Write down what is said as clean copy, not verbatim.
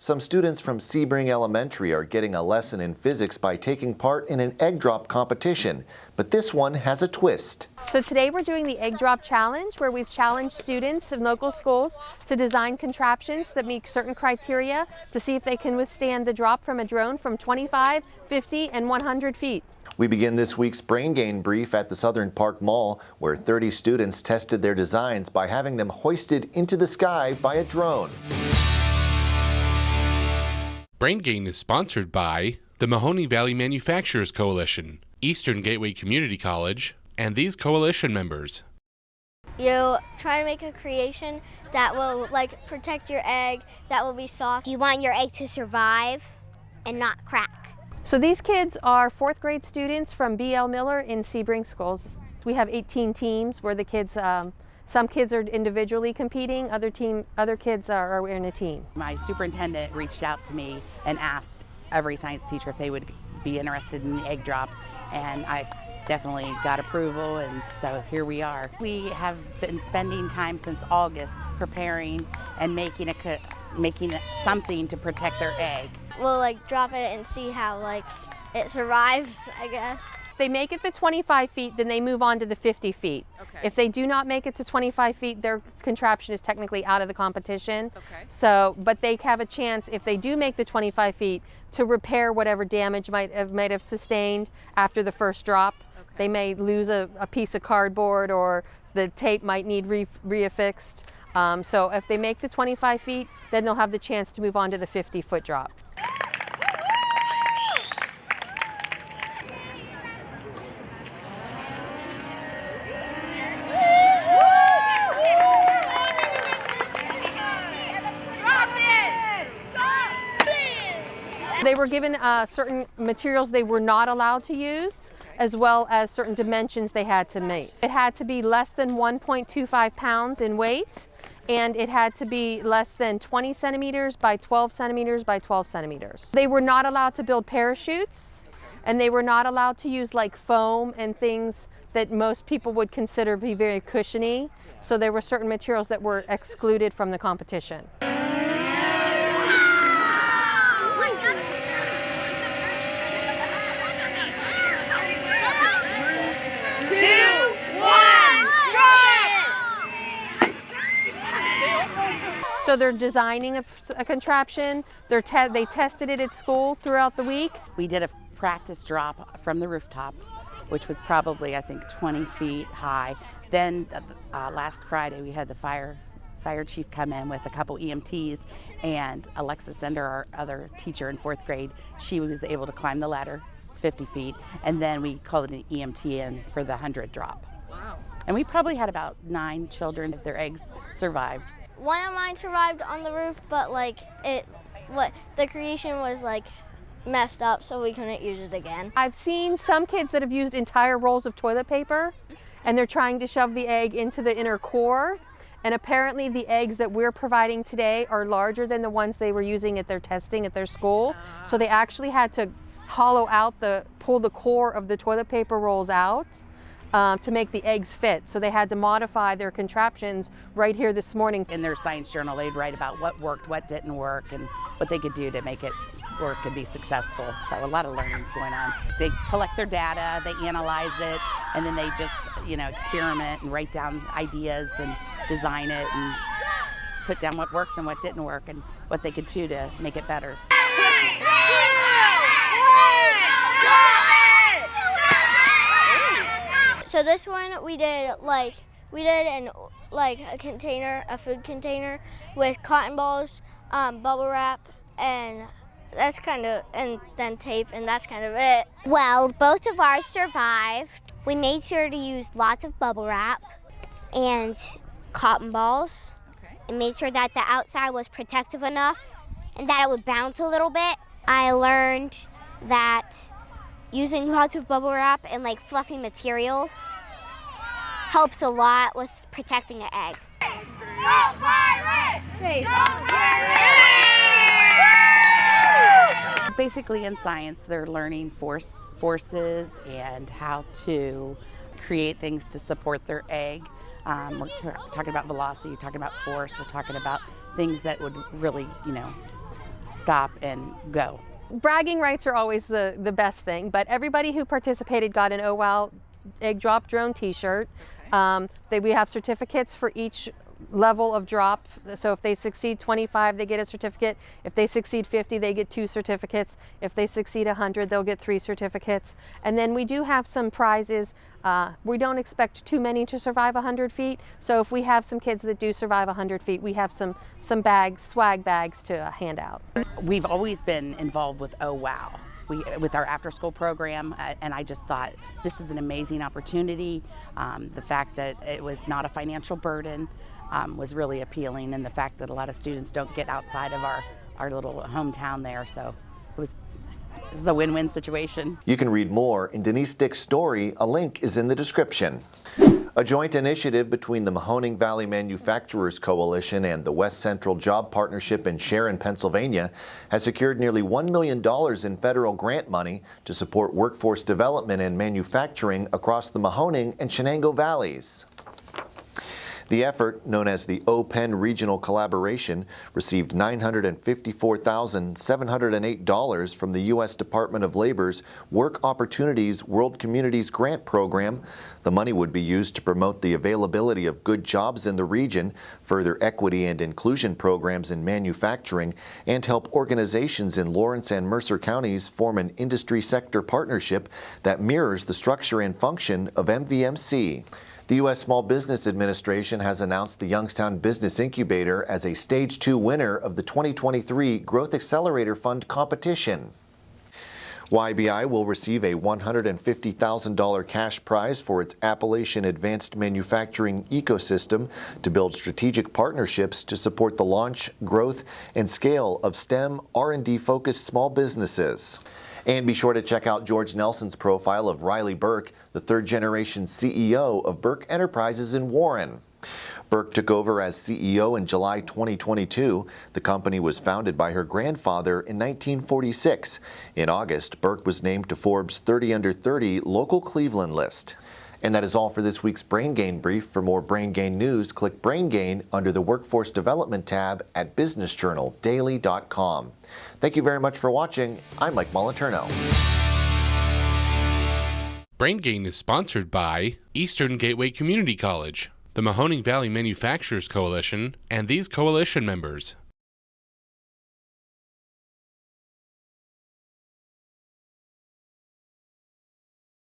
Some students from Sebring Elementary are getting a lesson in physics by taking part in an egg drop competition, but this one has a twist. So today we're doing the egg drop challenge, where we've challenged students in local schools to design contraptions that meet certain criteria to see if they can withstand the drop from a drone from 25, 50, and 100 feet. We begin this week's Brain Gain brief at the Southern Park Mall, where 30 students tested their designs by having them hoisted into the sky by a drone. Brain Gain is sponsored by the Mahoning Valley Manufacturers Coalition, Eastern Gateway Community College, and these coalition members. You try to make a creation that will protect your egg, that will be soft. You want your egg to survive and not crack. So these kids are 4th grade students from B.L. Miller in Sebring schools. We have 18 teams where the kids, some kids are individually competing, other kids are in a team. My superintendent reached out to me and asked every science teacher if they would be interested in the egg drop, and I definitely got approval, and so here we are. We have been spending time since August preparing and making something to protect their egg. We'll drop it and see how it survives, I guess. If they make it to 25 feet, then they move on to the 50 feet. Okay. If they do not make it to 25 feet, their contraption is technically out of the competition. Okay. So, but they have a chance, if they do make the 25 feet, to repair whatever damage might have sustained after the first drop. Okay. They may lose a piece of cardboard, or the tape might need reaffixed. So if they make the 25 feet, then they'll have the chance to move on to the 50-foot drop. They were given certain materials they were not allowed to use, as well as certain dimensions they had to make. It had to be less than 1.25 pounds in weight, and it had to be less than 20 centimeters by 12 centimeters by 12 centimeters. They were not allowed to build parachutes, and they were not allowed to use foam and things that most people would consider to be very cushiony. So there were certain materials that were excluded from the competition. So they're designing a contraption. They tested it at school throughout the week. We did a practice drop from the rooftop, which was probably, I think, 20 feet high. Then last Friday we had the fire chief come in with a couple EMTs, and Alexis Ender, our other teacher in 4th grade, she was able to climb the ladder 50 feet, and then we called an EMT in for the 100 drop. Wow. And we probably had about 9 children if their eggs survived. One of mine survived on the roof, but the creation was messed up, so we couldn't use it again. I've seen some kids that have used entire rolls of toilet paper, and they're trying to shove the egg into the inner core. And apparently the eggs that we're providing today are larger than the ones they were using at their testing at their school. So they actually had to hollow out pull the core of the toilet paper rolls out to make the eggs fit. So they had to modify their contraptions right here this morning. In their science journal, they'd write about what worked, what didn't work, and what they could do to make it work and be successful. So a lot of learning's going on. They collect their data, they analyze it, and then they just, experiment and write down ideas and design it and put down what works and what didn't work and what they could do to make it better. So this one we did in a container, a food container with cotton balls, bubble wrap, and then tape, and that's kind of it. Well, both of ours survived. We made sure to use lots of bubble wrap and cotton balls, and made sure that the outside was protective enough and that it would bounce a little bit. I learned that using lots of bubble wrap and fluffy materials helps a lot with protecting the egg. Go Pirates! Say go Pirates! Basically in science, they're learning forces and how to create things to support their egg. We're talking about velocity, we're talking about force, we're talking about things that would really, stop and go. Bragging rights are always the best thing, but everybody who participated got an Oh Wow Egg Drop Drone t-shirt. We have certificates for each level of drop. So if they succeed 25, they get a certificate. If they succeed 50, they get 2 certificates. If they succeed 100, they'll get 3 certificates. And then we do have some prizes. We don't expect too many to survive 100 feet. So if we have some kids that do survive 100 feet, we have some bags, swag bags to hand out. We've always been involved with Oh Wow. With our after-school program, and I just thought this is an amazing opportunity. The fact that it was not a financial burden was really appealing, and the fact that a lot of students don't get outside of our little hometown there, so it was a win-win situation. You can read more in Denise Dick's story. A link is in the description. A joint initiative between the Mahoning Valley Manufacturers Coalition and the West Central Job Partnership in Sharon, Pennsylvania, has secured nearly $1 million in federal grant money to support workforce development and manufacturing across the Mahoning and Shenango valleys. The effort, known as the Oh-Penn Regional Collaboration, received $954,708 from the U.S. Department of Labor's Work Opportunities World Communities Grant Program. The money would be used to promote the availability of good jobs in the region, further equity and inclusion programs in manufacturing, and help organizations in Lawrence and Mercer counties form an industry sector partnership that mirrors the structure and function of MVMC. The U.S. Small Business Administration has announced the Youngstown Business Incubator as a Stage 2 winner of the 2023 Growth Accelerator Fund competition. YBI will receive a $150,000 cash prize for its Appalachian Advanced Manufacturing Ecosystem to build strategic partnerships to support the launch, growth, and scale of STEM R&D-focused small businesses. And be sure to check out George Nelson's profile of Riley Berk, the third-generation CEO of Berk Enterprises in Warren. Berk took over as CEO in July 2022. The company was founded by her grandfather in 1946. In August, Berk was named to Forbes 30 Under 30 local Cleveland list. And that is all for this week's Brain Gain Brief. For more Brain Gain news, click Brain Gain under the Workforce Development tab at businessjournaldaily.com. Thank you very much for watching. I'm Mike Moliterno. Brain Gain is sponsored by Eastern Gateway Community College, the Mahoning Valley Manufacturers Coalition, and these coalition members.